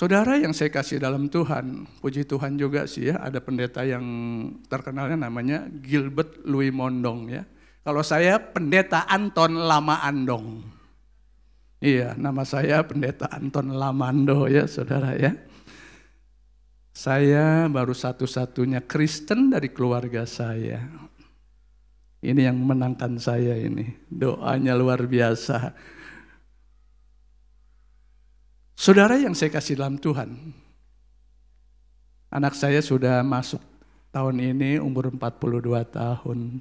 Saudara yang saya kasih dalam Tuhan, puji Tuhan juga sih ya, ada pendeta yang terkenalnya namanya Gilbert Louis Mondong ya. Kalau saya pendeta Anton Lamandong. Iya, nama saya pendeta Anton Lamando ya saudara ya. Saya baru satu-satunya Kristen dari keluarga saya. Ini yang menangkan saya ini, doanya luar biasa. Saudara yang saya kasih dalam Tuhan, anak saya sudah masuk tahun ini umur 42 tahun.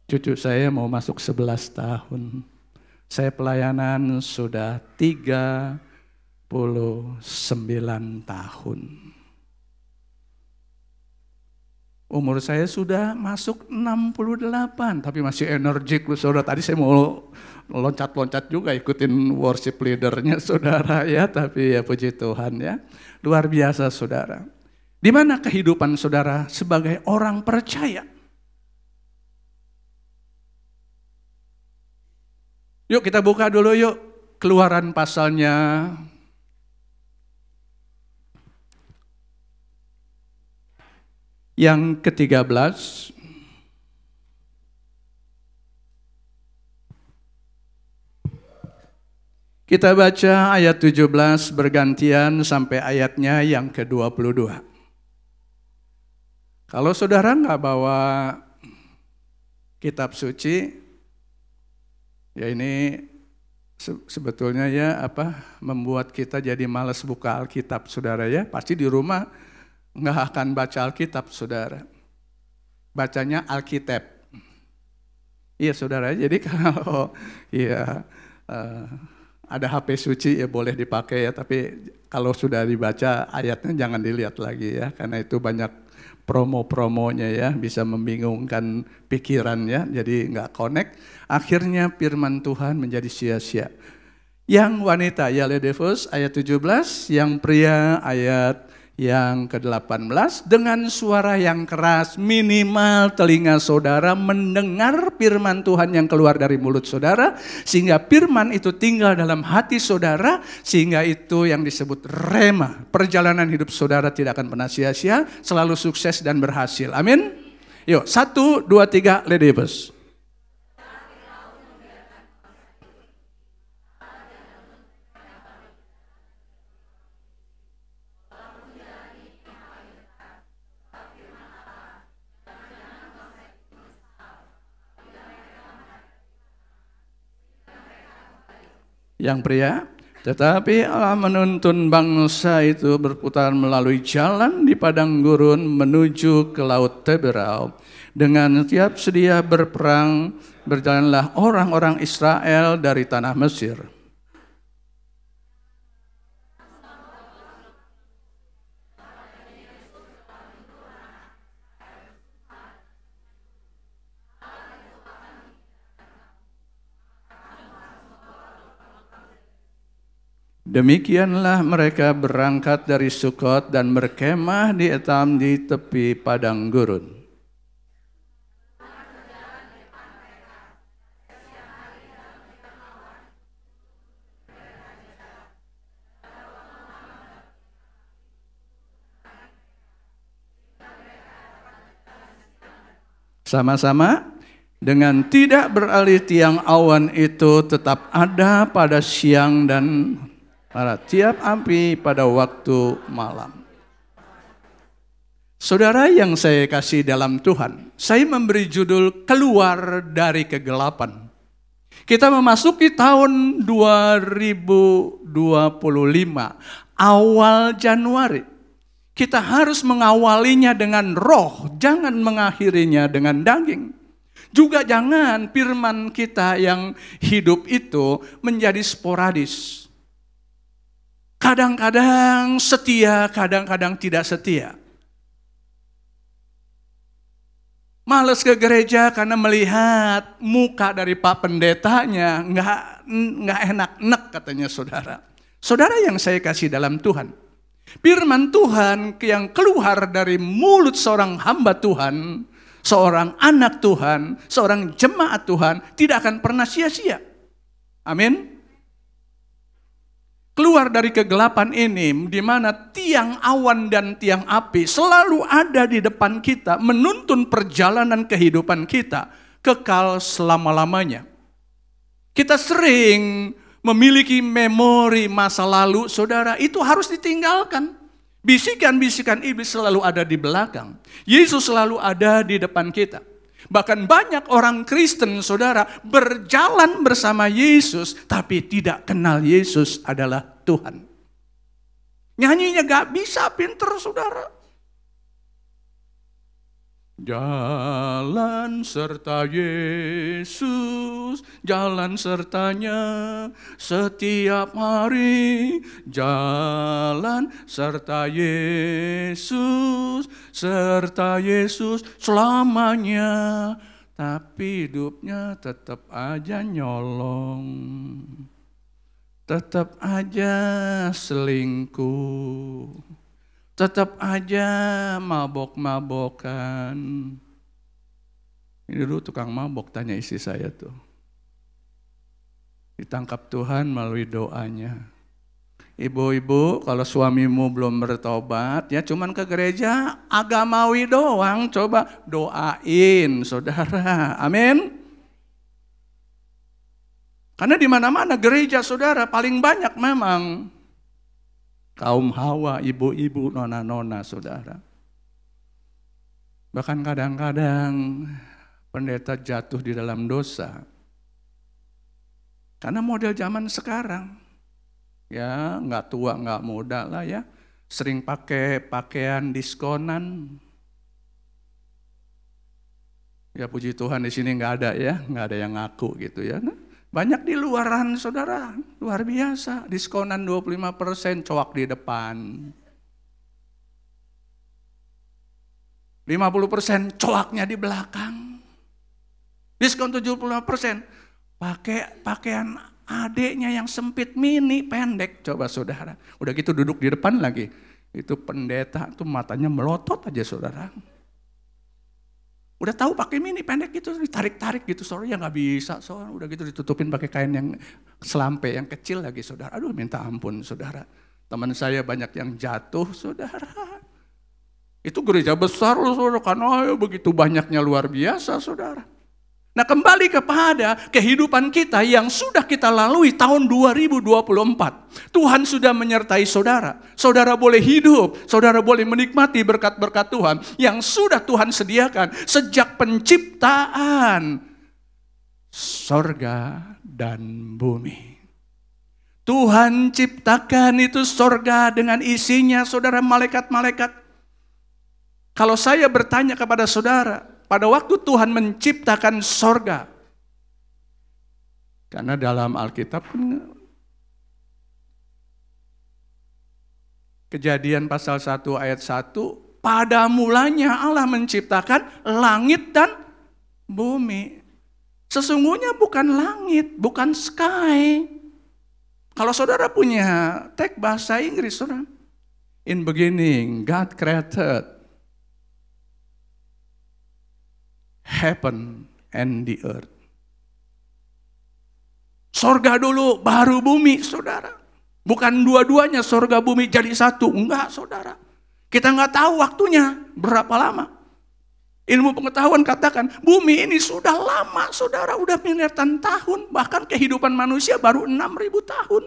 Cucu saya mau masuk 11 tahun. Saya pelayanan sudah 39 tahun. Umur saya sudah masuk 68, tapi masih energik loh saudara. Tadi saya mau loncat-loncat juga ikutin worship leadernya saudara ya, tapi ya puji Tuhan ya. Luar biasa saudara. Di mana kehidupan saudara sebagai orang percaya? Yuk kita buka dulu yuk Keluaran pasalnya yang ke-13. Kita baca ayat 17 bergantian sampai ayatnya yang ke-22. Kalau saudara nggak bawa kitab suci, ya ini sebetulnya ya membuat kita jadi malas buka Alkitab saudara ya. Pasti di rumah nggak akan baca Alkitab saudara. Bacanya Alkitab. Iya saudara, jadi kalau ya ada HP suci ya boleh dipakai ya, tapi kalau sudah dibaca ayatnya jangan dilihat lagi ya, karena itu banyak promo-promonya ya, bisa membingungkan pikiran ya, jadi nggak connect. Akhirnya firman Tuhan menjadi sia-sia. Yang wanita ya Ledefus ayat 17, yang pria ayat yang ke-18, dengan suara yang keras minimal telinga saudara mendengar firman Tuhan yang keluar dari mulut saudara, sehingga firman itu tinggal dalam hati saudara, sehingga itu yang disebut rema. Perjalanan hidup saudara tidak akan pernah sia-sia, selalu sukses dan berhasil. Amin. Yuk 1, 2, 3 Ledefus. Yang pria, tetapi Allah menuntun bangsa itu berputar melalui jalan di padang gurun menuju ke laut Teberau. Dengan tiap sedia berperang, berjalanlah orang-orang Israel dari tanah Mesir. Demikianlah mereka berangkat dari Sukot dan berkemah di Etam di tepi padang gurun. Sama-sama. Dengan tidak beralih tiang awan itu tetap ada pada siang dan pada tiap api pada waktu malam. Saudara yang saya kasih dalam Tuhan, saya memberi judul Keluar dari Kegelapan. Kita memasuki tahun 2025, awal Januari. Kita harus mengawalinya dengan roh, jangan mengakhirinya dengan daging. Juga jangan firman kita yang hidup itu menjadi sporadis. Kadang-kadang setia, kadang-kadang tidak setia. Males ke gereja karena melihat muka dari Pak Pendetanya nggak enak-enak katanya saudara. Saudara yang saya kasih dalam Tuhan, firman Tuhan yang keluar dari mulut seorang hamba Tuhan, seorang anak Tuhan, seorang jemaat Tuhan tidak akan pernah sia-sia. Amin. keluar dari kegelapan ini, di mana tiang awan dan tiang api selalu ada di depan kita, menuntun perjalanan kehidupan kita kekal selama-lamanya. Kita sering memiliki memori masa lalu, saudara, itu harus ditinggalkan. Bisikan-bisikan iblis selalu ada di belakang. Yesus selalu ada di depan kita. Bahkan banyak orang Kristen, saudara, berjalan bersama Yesus, tapi tidak kenal Yesus adalah Tuhan. Nyanyinya gak bisa pinter, saudara. Jalan serta Yesus, jalan sertanya setiap hari. Jalan serta Yesus, serta Yesus selamanya. Tapi hidupnya tetap aja nyolong, tetap aja selingkuh, tetap aja mabok-mabokan. Ini dulu tukang mabok, tanya istri saya tuh. Ditangkap Tuhan melalui doanya. Ibu-ibu, kalau suamimu belum bertobat, ya cuman ke gereja agamawi doang, coba doain, saudara. Amin. Karena di mana-mana gereja, saudara, paling banyak memang kaum hawa, ibu-ibu, nona-nona, saudara. Bahkan kadang-kadang pendeta jatuh di dalam dosa. Karena model zaman sekarang, ya nggak tua, nggak muda lah ya, sering pakai pakaian diskonan. Ya puji Tuhan di sini nggak ada ya, nggak ada yang ngaku gitu ya. Nah, banyak di luaran, saudara, luar biasa. Diskonan 25%, coak di depan. 50% coaknya di belakang. Diskon 75%, pakai pakaian adeknya yang sempit mini, pendek. Coba saudara, udah gitu duduk di depan lagi. Itu pendeta tuh matanya melotot aja, saudara. Udah tahu pakai mini pendek gitu, ditarik-tarik gitu, saudara, ya nggak bisa, saudara. Udah gitu ditutupin pakai kain yang selampe yang kecil lagi, saudara. Aduh, minta ampun, saudara. Teman saya banyak yang jatuh, saudara. Itu gereja besar loh, saudara, karena begitu banyaknya, luar biasa, saudara. Nah, kembali kepada kehidupan kita yang sudah kita lalui tahun 2024. Tuhan sudah menyertai saudara. Saudara boleh hidup, saudara boleh menikmati berkat-berkat Tuhan yang sudah Tuhan sediakan sejak penciptaan sorga dan bumi. Tuhan ciptakan itu sorga dengan isinya, saudara, malaikat-malaikat. Kalau saya bertanya kepada saudara, pada waktu Tuhan menciptakan sorga, karena dalam Alkitab Kejadian pasal 1 ayat 1, pada mulanya Allah menciptakan langit dan bumi. Sesungguhnya bukan langit, bukan sky. Kalau saudara punya teks bahasa Inggris, saudara, in beginning God created heaven and the earth. Sorga dulu, baru bumi, saudara. Bukan dua-duanya sorga bumi jadi satu. Enggak, saudara. Kita nggak tahu waktunya berapa lama. Ilmu pengetahuan katakan, bumi ini sudah lama, saudara. Udah miliaran tahun. Bahkan kehidupan manusia baru 6.000 tahun.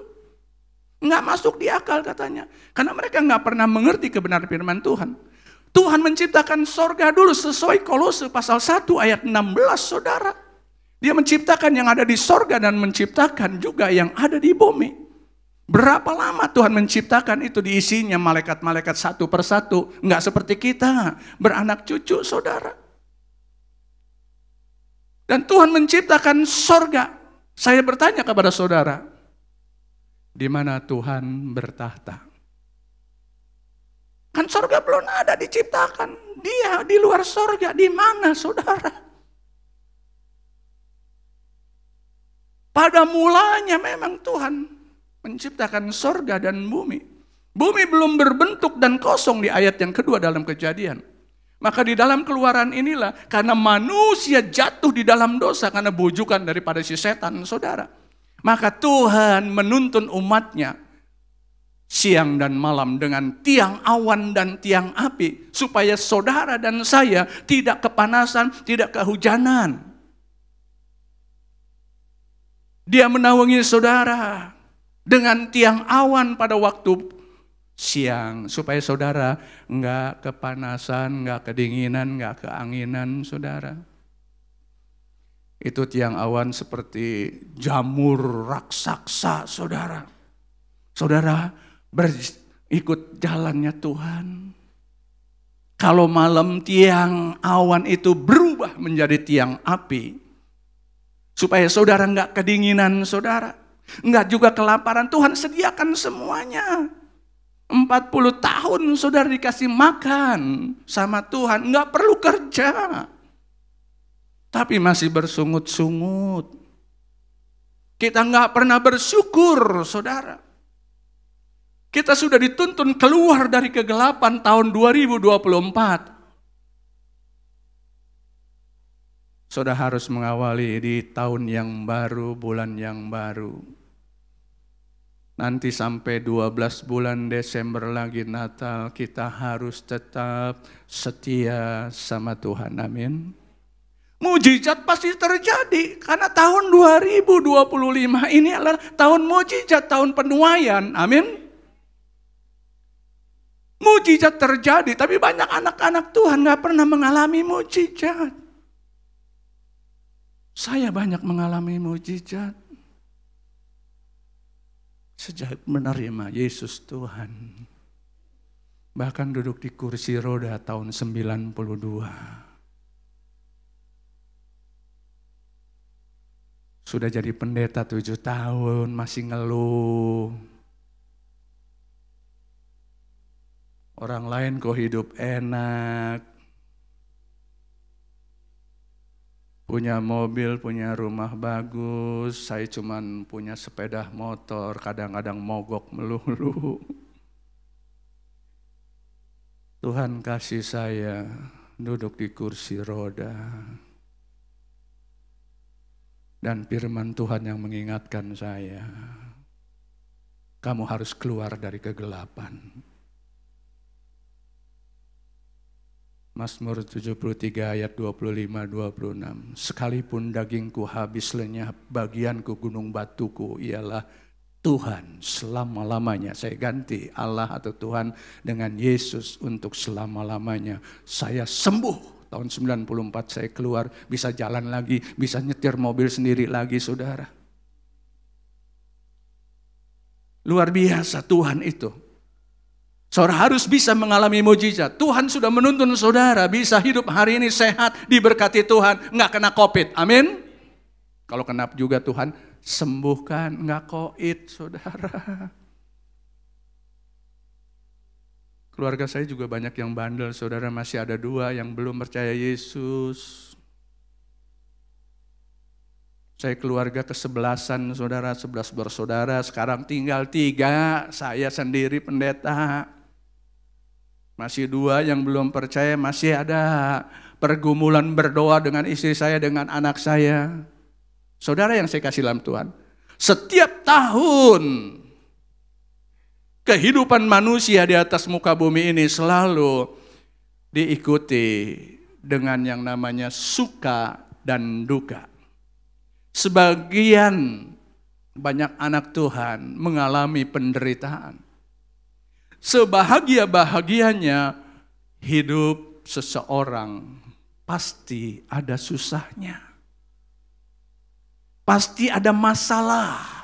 Nggak masuk di akal katanya. Karena mereka nggak pernah mengerti kebenaran firman Tuhan. Tuhan menciptakan sorga dulu sesuai Kolose pasal 1 ayat 16, saudara. Dia menciptakan yang ada di sorga dan menciptakan juga yang ada di bumi. Berapa lama Tuhan menciptakan itu, diisinya malaikat-malaikat satu persatu. Enggak seperti kita, beranak cucu, saudara. Dan Tuhan menciptakan sorga. Saya bertanya kepada saudara, di mana Tuhan bertahta? Kan sorga belum ada diciptakan. Dia di luar sorga. Di mana, saudara? Pada mulanya memang Tuhan menciptakan sorga dan bumi. Bumi belum berbentuk dan kosong di ayat yang kedua dalam Kejadian. Maka di dalam Keluaran inilah, karena manusia jatuh di dalam dosa karena bujukan daripada si setan, saudara. Maka Tuhan menuntun umatnya siang dan malam dengan tiang awan dan tiang api, supaya saudara dan saya tidak kepanasan, tidak kehujanan. Dia menaungi saudara dengan tiang awan pada waktu siang, supaya saudara enggak kepanasan, enggak kedinginan, enggak keanginan, saudara. Itu tiang awan seperti jamur raksasa, saudara. Saudara berikut jalannya Tuhan. Kalau malam tiang awan itu berubah menjadi tiang api, supaya saudara enggak kedinginan, saudara. Enggak juga kelaparan, Tuhan sediakan semuanya. 40 tahun saudara dikasih makan sama Tuhan, enggak perlu kerja. Tapi masih bersungut-sungut. Kita enggak pernah bersyukur, saudara. Kita sudah dituntun keluar dari kegelapan tahun 2024. Saudara harus mengawali di tahun yang baru, bulan yang baru. Nanti sampai 12 bulan Desember lagi Natal, kita harus tetap setia sama Tuhan. Amin. Mujizat pasti terjadi, karena tahun 2025 ini adalah tahun mujizat, tahun penuaian. Amin. Mujizat terjadi, tapi banyak anak-anak Tuhan gak pernah mengalami mujizat. Saya banyak mengalami mujizat sejak menerima Yesus Tuhan. Bahkan duduk di kursi roda tahun 92. Sudah jadi pendeta 7 tahun, masih ngeluh. Orang lain kok hidup enak. Punya mobil, punya rumah bagus. Saya cuman punya sepeda motor, kadang-kadang mogok melulu. Tuhan kasih saya duduk di kursi roda. Dan firman Tuhan yang mengingatkan saya, kamu harus keluar dari kegelapan. Mazmur 73 ayat 25-26. Sekalipun dagingku habis lenyap, bagianku gunung batuku ialah Tuhan selama-lamanya. Saya ganti Allah atau Tuhan dengan Yesus untuk selama-lamanya. Saya sembuh. Tahun 94 saya keluar, bisa jalan lagi, bisa nyetir mobil sendiri lagi, saudara. Luar biasa Tuhan itu. Saudara harus bisa mengalami mujizat. Tuhan sudah menuntun saudara bisa hidup hari ini sehat, diberkati Tuhan, nggak kena COVID. Amin. Kalau kena juga Tuhan sembuhkan, nggak COVID, saudara. Keluarga saya juga banyak yang bandel, saudara. Masih ada 2 yang belum percaya Yesus. Saya keluarga ke-11, saudara, 11 bersaudara. Sekarang tinggal 3, saya sendiri pendeta. Masih 2 yang belum percaya, masih ada pergumulan berdoa dengan istri saya, dengan anak saya. Saudara yang saya kasih dalam Tuhan, setiap tahun kehidupan manusia di atas muka bumi ini selalu diikuti dengan yang namanya suka dan duka. Sebagian banyak anak Tuhan mengalami penderitaan. Sebahagia-bahagianya hidup seseorang pasti ada susahnya. Pasti ada masalah.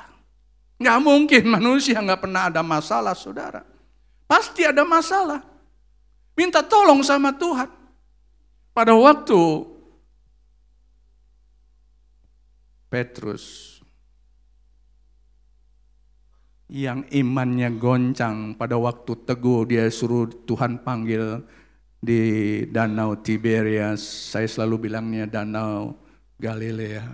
Nggak mungkin manusia nggak pernah ada masalah, saudara. Pasti ada masalah. Minta tolong sama Tuhan. Pada waktu Petrus yang imannya goncang, pada waktu teguh dia suruh Tuhan panggil di Danau Tiberias. Saya selalu bilangnya Danau Galilea.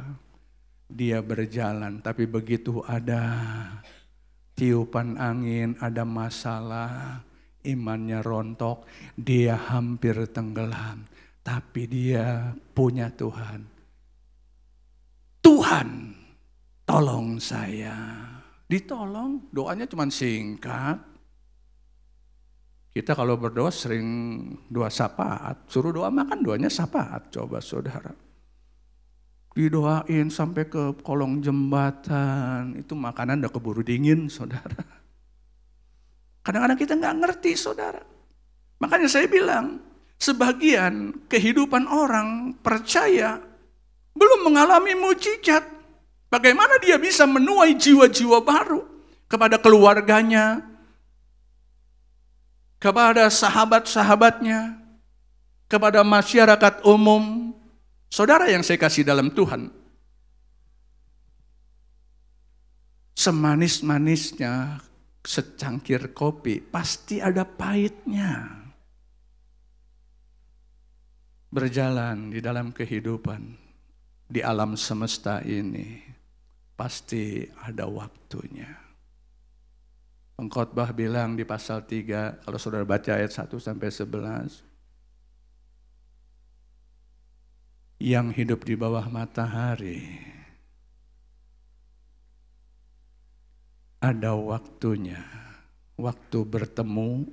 Dia berjalan, tapi begitu ada tiupan angin, ada masalah, imannya rontok, dia hampir tenggelam. Tapi dia punya Tuhan. Tuhan, tolong saya. Ditolong, doanya cuma singkat. Kita kalau berdoa sering doa syafaat, suruh doa makan doanya syafaat, coba saudara. Didoain sampai ke kolong jembatan, itu makanan udah keburu dingin saudara. Kadang-kadang kita nggak ngerti saudara. Makanya saya bilang, sebagian kehidupan orang percaya belum mengalami mujizat. Bagaimana dia bisa menuai jiwa-jiwa baru kepada keluarganya, kepada sahabat-sahabatnya, kepada masyarakat umum. Saudara yang saya kasih dalam Tuhan, semanis-manisnya secangkir kopi pasti ada pahitnya. Berjalan di dalam kehidupan, di alam semesta ini, pasti ada waktunya. Pengkhotbah bilang di pasal 3, kalau saudara baca ayat 1-11, yang hidup di bawah matahari ada waktunya, waktu bertemu,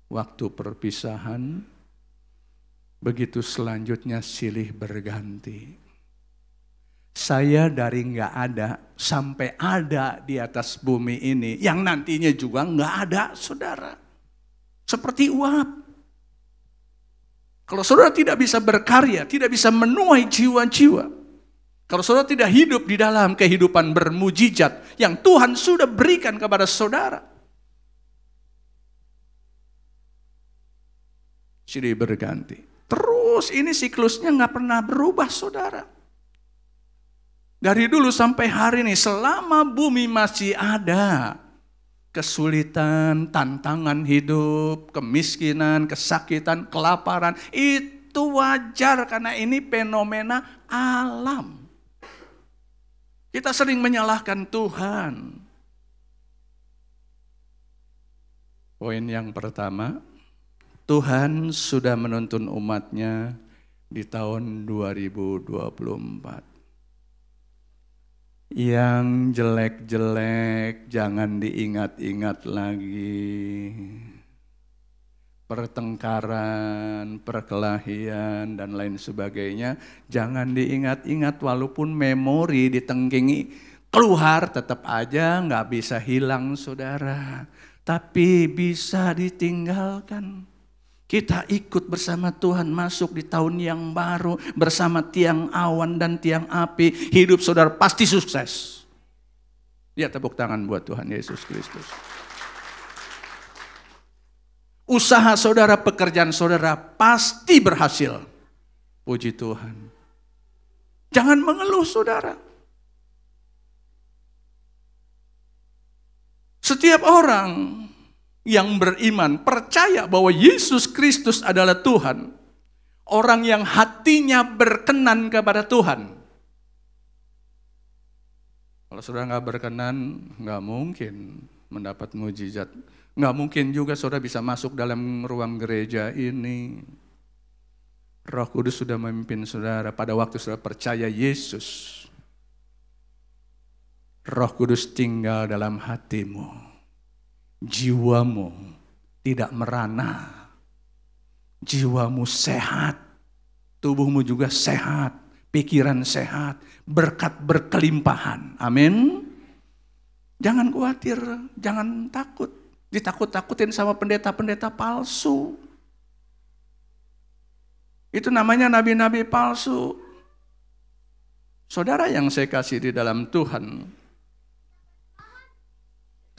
waktu perpisahan, begitu selanjutnya silih berganti. Saya dari nggak ada sampai ada di atas bumi ini, yang nantinya juga nggak ada, saudara. Seperti uap. Kalau saudara tidak bisa berkarya, tidak bisa menuai jiwa-jiwa, kalau saudara tidak hidup di dalam kehidupan bermujizat yang Tuhan sudah berikan kepada saudara, silih berganti. Terus ini siklusnya nggak pernah berubah, saudara. Dari dulu sampai hari ini, selama bumi masih ada, kesulitan, tantangan hidup, kemiskinan, kesakitan, kelaparan, itu wajar karena ini fenomena alam. Kita sering menyalahkan Tuhan. Poin yang pertama, Tuhan sudah menuntun umatnya di tahun 2024. Yang jelek-jelek jangan diingat-ingat lagi. Pertengkaran, perkelahian, dan lain sebagainya jangan diingat-ingat, walaupun memori ditengkingi keluar tetap aja nggak bisa hilang saudara. Tapi bisa ditinggalkan. Kita ikut bersama Tuhan masuk di tahun yang baru, bersama tiang awan dan tiang api. Hidup saudara pasti sukses. Ya, tepuk tangan buat Tuhan Yesus Kristus. Usaha saudara, pekerjaan saudara pasti berhasil. Puji Tuhan. Jangan mengeluh saudara. Setiap orang yang beriman, percaya bahwa Yesus Kristus adalah Tuhan, orang yang hatinya berkenan kepada Tuhan. Kalau saudara nggak berkenan, nggak mungkin mendapat mujizat. Nggak mungkin juga saudara bisa masuk dalam ruang gereja ini. Roh Kudus sudah memimpin saudara pada waktu saudara percaya Yesus. Roh Kudus tinggal dalam hatimu. Jiwamu tidak merana, jiwamu sehat, tubuhmu juga sehat, pikiran sehat, berkat berkelimpahan. Amin. Jangan khawatir, jangan takut, ditakut-takutin sama pendeta-pendeta palsu. Itu namanya nabi-nabi palsu. Saudara yang saya kasih di dalam Tuhan,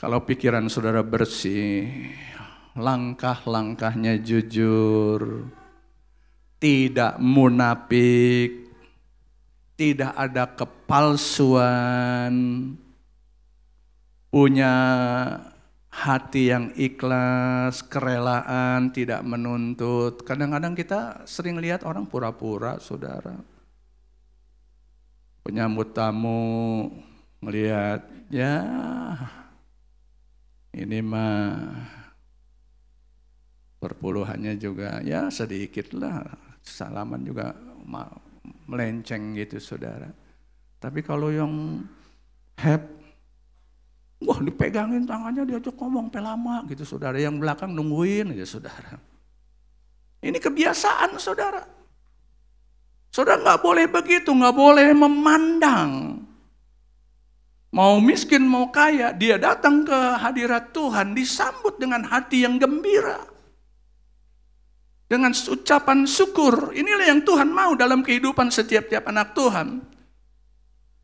kalau pikiran saudara bersih, langkah-langkahnya jujur, tidak munafik, tidak ada kepalsuan, punya hati yang ikhlas, kerelaan, tidak menuntut. Kadang-kadang kita sering lihat orang pura-pura, saudara. Penyambut tamu, melihat, ya ini mah perpuluhannya juga ya sedikit lah, salaman juga melenceng gitu saudara. Tapi kalau yang Wah, dipegangin tangannya, diajak ngomong lama gitu saudara. Yang belakang nungguin aja saudara. Ini kebiasaan saudara. Saudara nggak boleh begitu, nggak boleh memandang. Mau miskin, mau kaya, dia datang ke hadirat Tuhan, disambut dengan hati yang gembira. Dengan ucapan syukur, inilah yang Tuhan mau dalam kehidupan setiap anak Tuhan.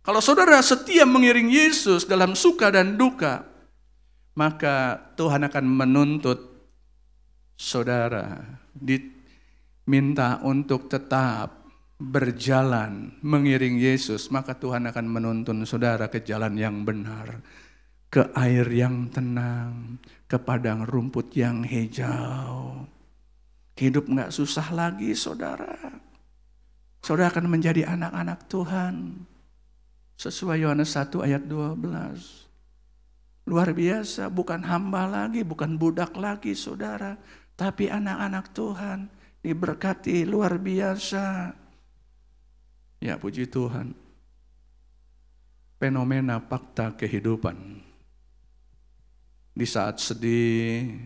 Kalau saudara setia mengiring Yesus dalam suka dan duka, maka Tuhan akan menuntut saudara, diminta untuk tetap berjalan mengiring Yesus, maka Tuhan akan menuntun saudara ke jalan yang benar, ke air yang tenang, ke padang rumput yang hijau. Hidup gak susah lagi saudara. Saudara akan menjadi anak-anak Tuhan. Sesuai Yohanes 1 ayat 12. Luar biasa, bukan hamba lagi, bukan budak lagi saudara. Tapi anak-anak Tuhan diberkati luar biasa. Ya puji Tuhan. Fenomena fakta kehidupan. Di saat sedih,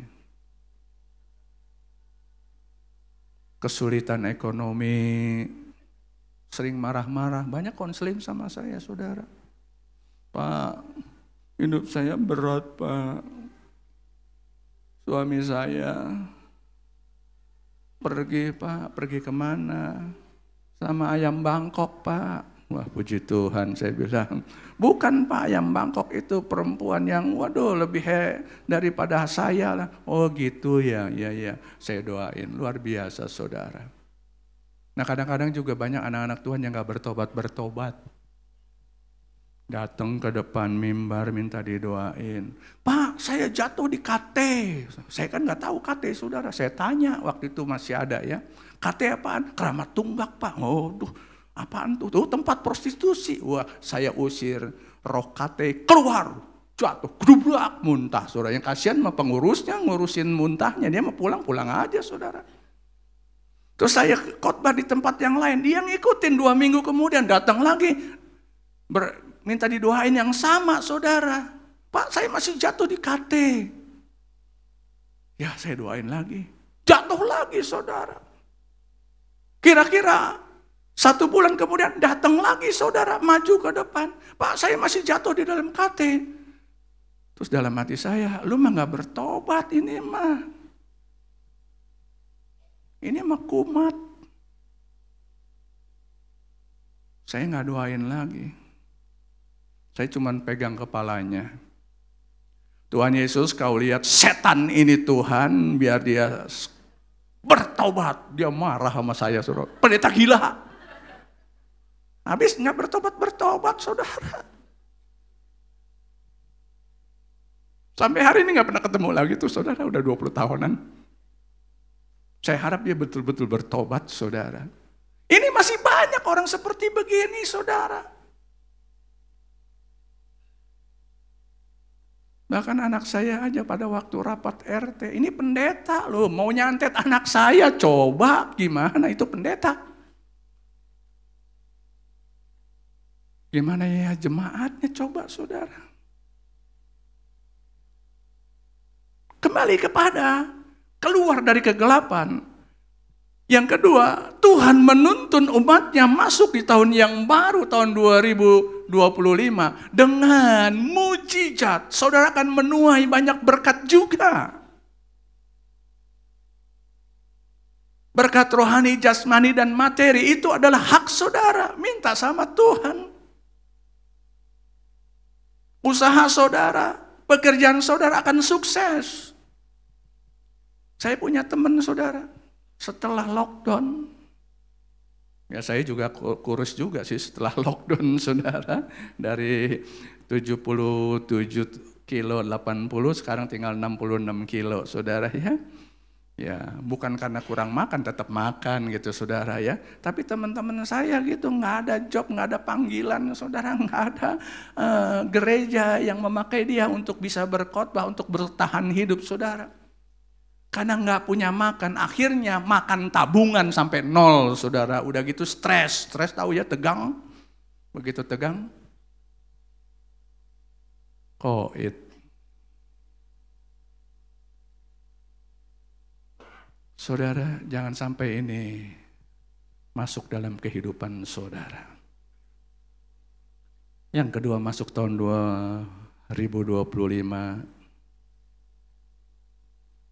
kesulitan ekonomi, sering marah-marah. Banyak konseling sama saya saudara. Pak, hidup saya berat Pak. Suami saya pergi Pak, pergi kemana? Sama ayam Bangkok Pak. Wah puji Tuhan saya bilang. Bukan Pak, ayam Bangkok itu perempuan yang waduh lebih daripada saya lah. Oh gitu ya, ya. Saya doain, luar biasa saudara. Nah kadang-kadang juga banyak anak-anak Tuhan yang gak bertobat. Datang ke depan mimbar minta didoain. Pak saya jatuh di KT. Saya kan gak tahu KT saudara. Saya tanya waktu itu masih ada ya. KT apaan? Keramat Tunggak Pak. Waduh, apaan tuh? Tuh tempat prostitusi. Wah, saya usir roh KT keluar. Jatuh, gedubrak, muntah. Saudara yang kasihan sama pengurusnya, ngurusin muntahnya. Dia mau pulang aja saudara. Terus saya khotbah di tempat yang lain. Dia ngikutin 2 minggu kemudian datang lagi. Minta didoain yang sama saudara. Pak saya masih jatuh di KT. Ya saya doain lagi. Jatuh lagi saudara. Kira-kira 1 bulan kemudian datang lagi saudara, maju ke depan. Pak saya masih jatuh di dalam KT. Terus dalam hati saya, lu mah gak bertobat ini mah. Ini mah kumat. Saya gak doain lagi. Saya cuma pegang kepalanya. Tuhan Yesus kau lihat setan ini Tuhan, biar dia bertobat. Dia marah sama saya saudara. Pendeta gila. Habis gak bertobat saudara. Sampai hari ini gak pernah ketemu lagi tuh saudara. Udah 20 tahunan. Saya harap dia betul-betul bertobat saudara. Ini masih banyak orang seperti begini saudara. Bahkan anak saya aja pada waktu rapat RT, ini pendeta loh, mau nyantet anak saya, coba gimana itu pendeta? Gimana ya jemaatnya coba saudara? Kembali kepada keluar dari kegelapan. Yang kedua, Tuhan menuntun umatnya masuk di tahun yang baru, tahun 2025 dengan mujizat. Saudara akan menuai banyak berkat juga. Berkat rohani, jasmani, dan materi itu adalah hak saudara. Minta sama Tuhan. Usaha saudara, pekerjaan saudara akan sukses. Saya punya teman saudara. Setelah lockdown, ya saya juga kurus juga sih setelah lockdown saudara. Dari 77 kilo 80 sekarang tinggal 66 kilo saudara ya. Ya bukan karena kurang makan, tetap makan gitu saudara ya. Tapi teman-teman saya gitu nggak ada job, nggak ada panggilan saudara, nggak ada gereja yang memakai dia untuk bisa berkhotbah, untuk bertahan hidup saudara. Karena nggak punya makan, akhirnya makan tabungan sampai 0, saudara. Udah gitu stres tahu ya, tegang. Begitu tegang, Koit. Saudara, jangan sampai ini masuk dalam kehidupan saudara. Yang kedua, masuk tahun 2025.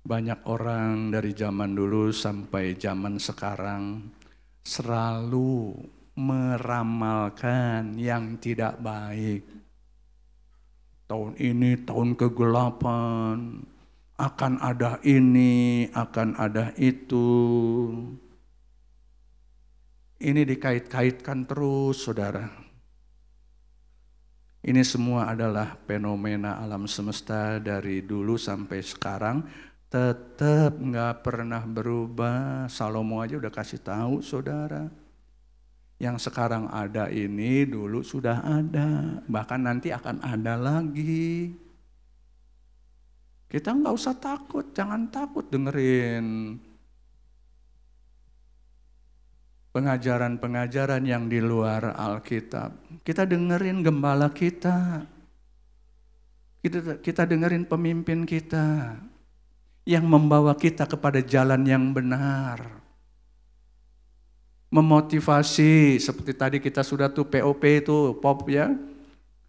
Banyak orang dari zaman dulu sampai zaman sekarang selalu meramalkan yang tidak baik. Tahun ini tahun kegelapan, akan ada ini, akan ada itu. Ini dikait-kaitkan terus, saudara. Ini semua adalah fenomena alam semesta dari dulu sampai sekarang, tetap nggak pernah berubah. Salomo aja udah kasih tahu, saudara. Yang sekarang ada ini dulu sudah ada, bahkan nanti akan ada lagi. Kita nggak usah takut, jangan takut dengerin pengajaran-pengajaran yang di luar Alkitab. Kita dengerin gembala kita. Kita dengerin pemimpin kita yang membawa kita kepada jalan yang benar. Memotivasi, seperti tadi kita sudah tuh POP itu, POP ya.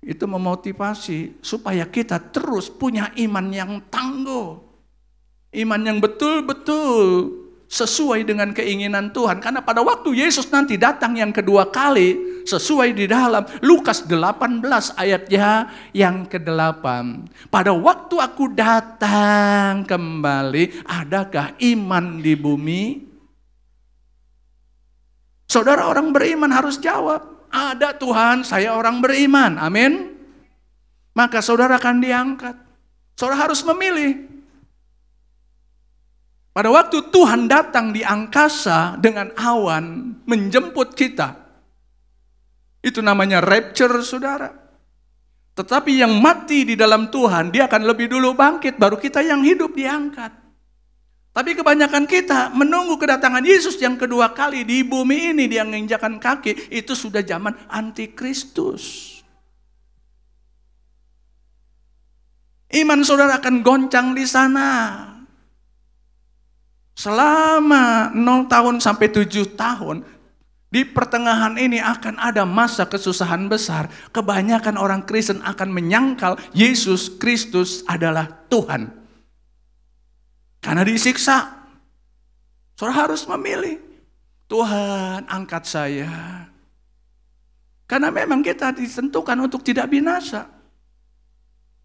Itu memotivasi supaya kita terus punya iman yang tangguh. Iman yang betul-betul sesuai dengan keinginan Tuhan. Karena pada waktu Yesus nanti datang yang kedua kali, sesuai di dalam Lukas 18 ayatnya yang ke-8. Pada waktu aku datang kembali, adakah iman di bumi? Saudara, orang beriman harus jawab, ada Tuhan, saya orang beriman. Amin. Maka saudara akan diangkat. Saudara harus memilih. Pada waktu Tuhan datang di angkasa dengan awan menjemput kita. Itu namanya rapture, saudara. Tetapi yang mati di dalam Tuhan, dia akan lebih dulu bangkit, baru kita yang hidup diangkat. Tapi kebanyakan kita menunggu kedatangan Yesus yang kedua kali di bumi ini, dia menginjakkan kaki, itu sudah zaman antikristus. Iman saudara akan goncang di sana. Selama 0 tahun sampai 7 tahun, di pertengahan ini akan ada masa kesusahan besar. Kebanyakan orang Kristen akan menyangkal Yesus Kristus adalah Tuhan. Karena disiksa. Saudara harus memilih. Tuhan, angkat saya. Karena memang kita ditentukan untuk tidak binasa.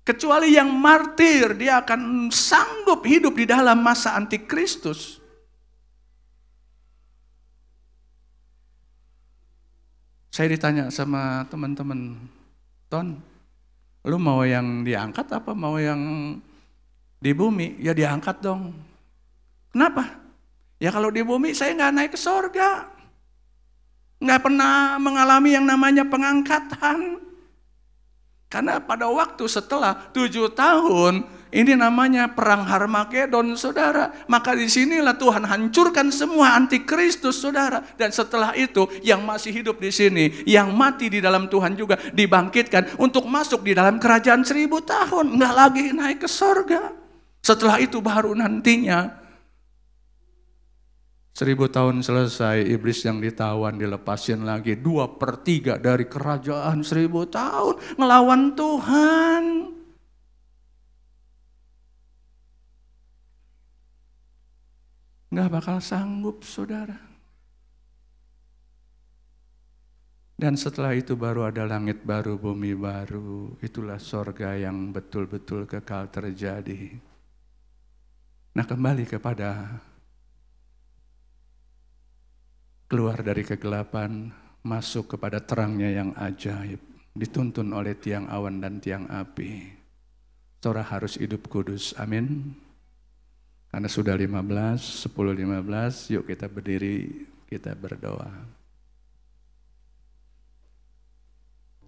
Kecuali yang martir, dia akan sanggup hidup di dalam masa antikristus. Saya ditanya sama teman-teman, Ton, lu mau yang diangkat apa mau yang di bumi? Ya diangkat dong. Kenapa? Ya kalau di bumi saya nggak naik ke sorga. Nggak pernah mengalami yang namanya pengangkatan. Karena pada waktu setelah 7 tahun, ini namanya perang Harmagedon, saudara. Maka disinilah Tuhan hancurkan semua antikristus, saudara. Dan setelah itu, yang masih hidup di sini, yang mati di dalam Tuhan juga dibangkitkan untuk masuk di dalam kerajaan 1000 tahun. Nggak lagi naik ke sorga. Setelah itu baru nantinya 1000 tahun selesai, iblis yang ditawan dilepasin lagi. 2/3 dari kerajaan 1000 tahun ngelawan Tuhan. Nggak bakal sanggup, saudara. Dan setelah itu baru ada langit baru, bumi baru. Itulah sorga yang betul-betul kekal terjadi. Nah, kembali kepada keluar dari kegelapan, masuk kepada terangnya yang ajaib, dituntun oleh tiang awan dan tiang api. Saudara harus hidup kudus, amin. Karena sudah 10:15, yuk kita berdiri, kita berdoa.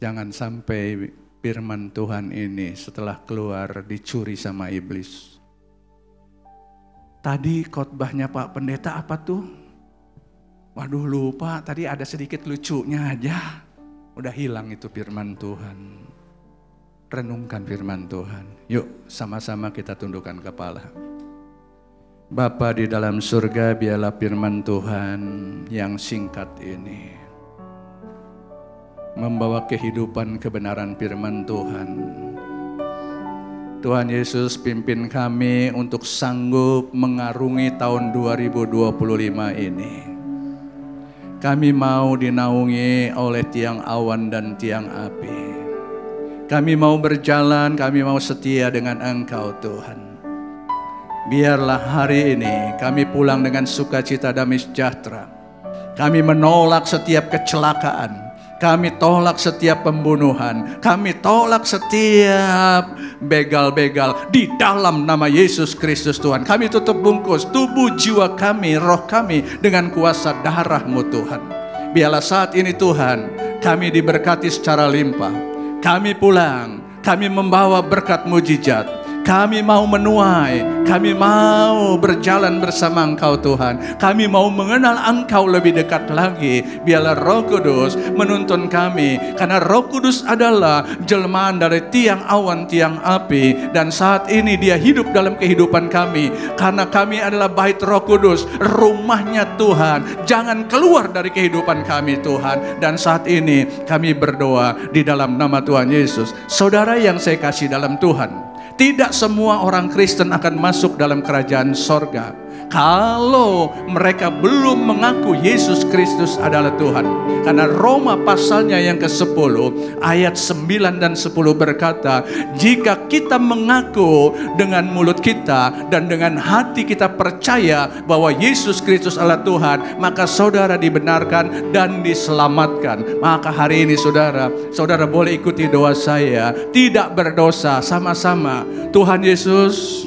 Jangan sampai firman Tuhan ini setelah keluar dicuri sama iblis. Tadi khotbahnya Pak Pendeta apa tuh? Waduh lupa, tadi ada sedikit lucunya aja. Udah hilang itu firman Tuhan. renungkan firman Tuhan. Yuk sama-sama kita tundukkan kepala. Bapa di dalam surga, biarlah firman Tuhan yang singkat ini membawa kehidupan kebenaran firman Tuhan. Tuhan Yesus, pimpin kami untuk sanggup mengarungi tahun 2025 ini. Kami mau dinaungi oleh tiang awan dan tiang api. Kami mau berjalan, kami mau setia dengan Engkau Tuhan. Biarlah hari ini kami pulang dengan sukacita damai sejahtera. Kami menolak setiap kecelakaan. Kami tolak setiap pembunuhan. Kami tolak setiap begal-begal di dalam nama Yesus Kristus Tuhan. Kami tutup bungkus tubuh, jiwa kami, roh kami dengan kuasa darah-Mu Tuhan. Biarlah saat ini Tuhan, kami diberkati secara limpah. Kami pulang, kami membawa berkat mujizat. Kami mau menuai, kami mau berjalan bersama Engkau Tuhan. Kami mau mengenal Engkau lebih dekat lagi. Biarlah Roh Kudus menuntun kami, karena Roh Kudus adalah jelmaan dari tiang awan, tiang api. Dan saat ini Dia hidup dalam kehidupan kami, karena kami adalah bait Roh Kudus, rumahnya Tuhan. Jangan keluar dari kehidupan kami Tuhan. Dan saat ini kami berdoa di dalam nama Tuhan Yesus. Saudara yang saya kasih dalam Tuhan, tidak semua orang Kristen akan masuk dalam kerajaan sorga kalau mereka belum mengaku Yesus Kristus adalah Tuhan. Karena Roma pasalnya yang ke-10 ayat 9 dan 10 berkata, jika kita mengaku dengan mulut kita dan dengan hati kita percaya bahwa Yesus Kristus adalah Tuhan, maka saudara dibenarkan dan diselamatkan. Maka hari ini saudara boleh ikuti doa saya, tidak berdosa sama-sama. Tuhan Yesus,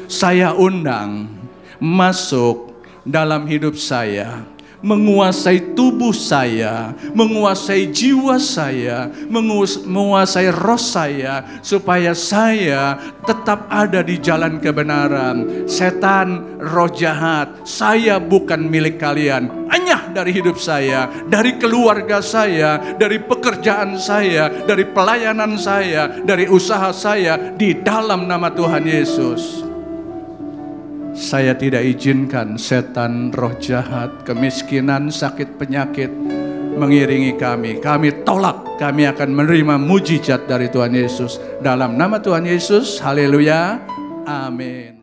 saya undang masuk dalam hidup saya, menguasai tubuh saya, menguasai jiwa saya, menguasai roh saya, supaya saya tetap ada di jalan kebenaran. Setan, roh jahat, saya bukan milik kalian. Anyah dari hidup saya, dari keluarga saya, dari pekerjaan saya, dari pelayanan saya, dari usaha saya, di dalam nama Tuhan Yesus. Saya tidak izinkan setan, roh jahat, kemiskinan, sakit, penyakit mengiringi kami. Kami tolak, kami akan menerima mujizat dari Tuhan Yesus. Dalam nama Tuhan Yesus, haleluya, amin.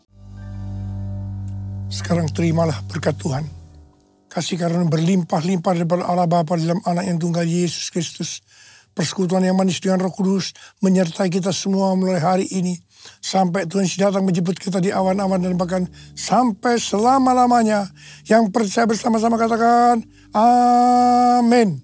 Sekarang terimalah berkat Tuhan. Kasih karunia berlimpah-limpah daripada Allah Bapa dalam Anak yang tunggal Yesus Kristus. Persekutuan yang manis dengan Roh Kudus menyertai kita semua mulai hari ini. Sampai Tuhan datang menjemput kita di awan-awan dan bahkan sampai selama-lamanya. Yang percaya bersama-sama katakan amin.